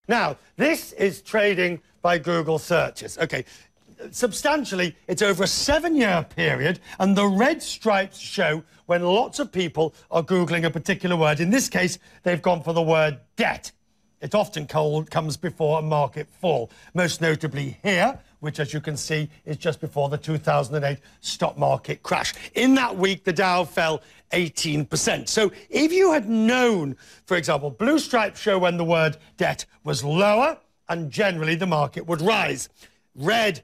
Now, this is trading by Google searches. OK, substantially, it's over a 7-year period, and the red stripes show when lots of people are Googling a particular word. In this case, they've gone for the word debt. It often comes before a market fall, most notably here, which, as you can see, is just before the 2008 stock market crash. In that week, the Dow fell 18%. So if you had known, for example, blue stripes show when the word debt was lower, and generally the market would rise. Red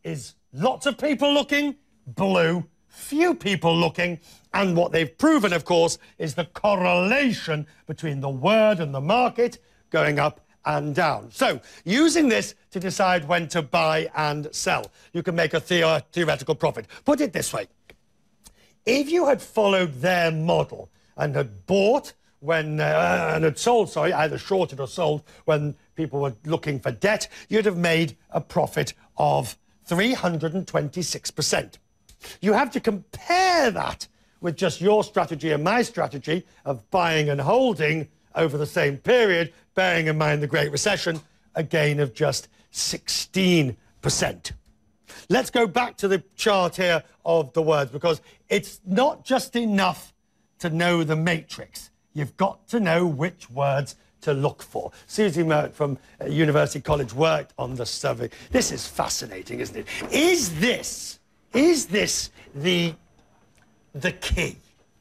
is lots of people looking, blue, few people looking, and what they've proven, of course, is the correlation between the word and the market going up and down. So, using this to decide when to buy and sell, you can make a theoretical profit. Put it this way. If you had followed their model and had bought when, and had sold, sorry, either shorted or sold when people were looking for debt, you'd have made a profit of 326%. You have to compare that with just your strategy and my strategy of buying and holding over the same period, bearing in mind the Great Recession, a gain of just 16%. Let's go back to the chart here of the words, because it's not just enough to know the matrix. You've got to know which words to look for. Susie Merritt from University College worked on the survey. This is fascinating, isn't it? Is this the key,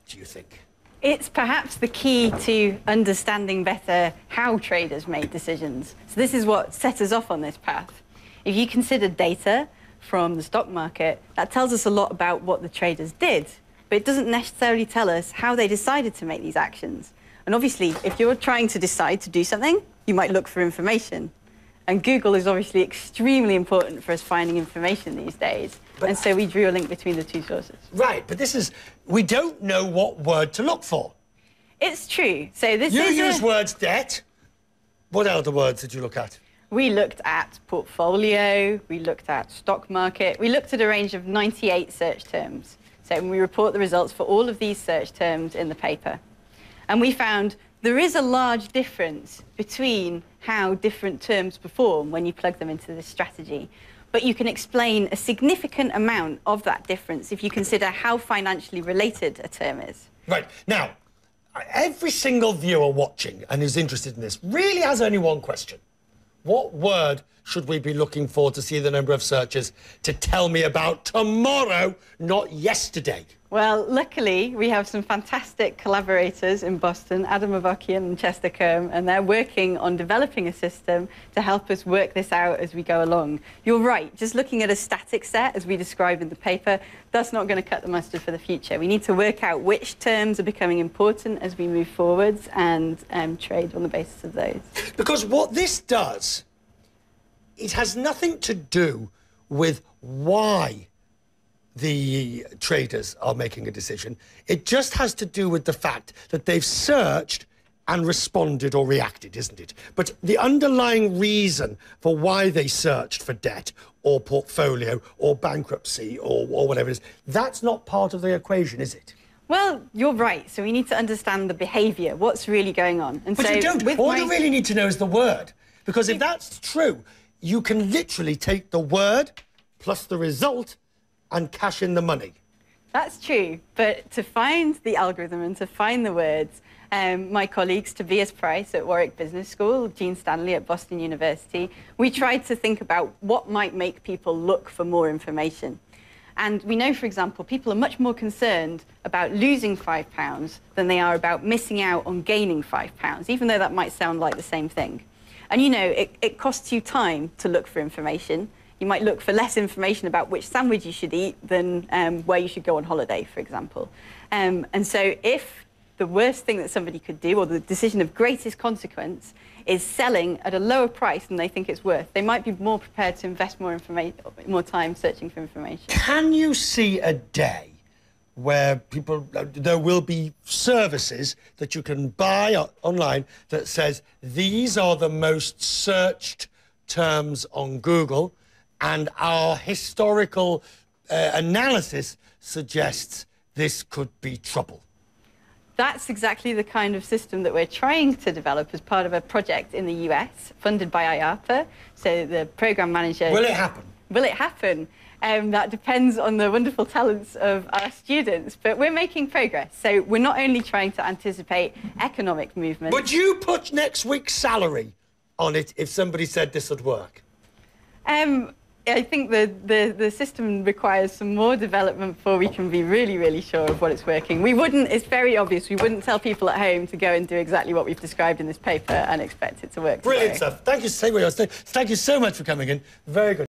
do you think? It's perhaps the key to understanding better how traders make decisions. So this is what set us off on this path. If you consider data from the stock market, that tells us a lot about what the traders did, but it doesn't necessarily tell us how they decided to make these actions. And obviously, if you're trying to decide to do something, you might look for information. And Google is obviously extremely important for us finding information these days. And so we drew a link between the two sources. Right, but this is... we don't know what word to look for. It's true. So this is... You use words debt. What other words did you look at? We looked at portfolio, we looked at stock market, we looked at a range of 98 search terms. So we report the results for all of these search terms in the paper. And we found there is a large difference between how different terms perform when you plug them into this strategy. But you can explain a significant amount of that difference if you consider how financially related a term is. Right. Now, every single viewer watching and who's interested in this really has only one question. What word should we be looking for to see the number of searches to tell me about tomorrow, not yesterday? Well, luckily, we have some fantastic collaborators in Boston, Adam Avokian and Chester Kerm, and they're working on developing a system to help us work this out as we go along. You're right, just looking at a static set, as we describe in the paper, that's not going to cut the mustard for the future. We need to work out which terms are becoming important as we move forwards and trade on the basis of those. Because what this does, it has nothing to do with why the traders are making a decision. It just has to do with the fact that they've searched and responded or reacted, isn't it? But the underlying reason for why they searched for debt or portfolio or bankruptcy or whatever it is, that's not part of the equation, is it? Well, you're right. So we need to understand the behaviour, what's really going on. And but so you don't. All you really need to know is the word. Because if that's true, you can literally take the word plus the result and cash in the money. That's true, but to find the algorithm and to find the words, my colleagues Tobias Price at Warwick Business School, Gene Stanley at Boston University, we tried to think about what might make people look for more information. And we know, for example, people are much more concerned about losing £5 than they are about missing out on gaining £5, even though that might sound like the same thing. And, you know, it costs you time to look for information. You might look for less information about which sandwich you should eat than where you should go on holiday, for example. And so if the worst thing that somebody could do, or the decision of greatest consequence, is selling at a lower price than they think it's worth, they might be more prepared to invest more time searching for information. Can you see a day where there will be services that you can buy online that says these are the most searched terms on Google, and our historical analysis suggests this could be trouble? That's exactly the kind of system that we're trying to develop as part of a project in the US, funded by IARPA. So the program manager... Will it happen? Will it happen? That depends on the wonderful talents of our students, but we're making progress. So we're not only trying to anticipate economic movement... Would you put next week's salary on it if somebody said this would work? I think the system requires some more development before we can be really, really sure of what it's working. We wouldn't, it's very obvious, we wouldn't tell people at home to go and do exactly what we've described in this paper and expect it to work. Brilliant stuff. Thank you so much for coming in. Very good.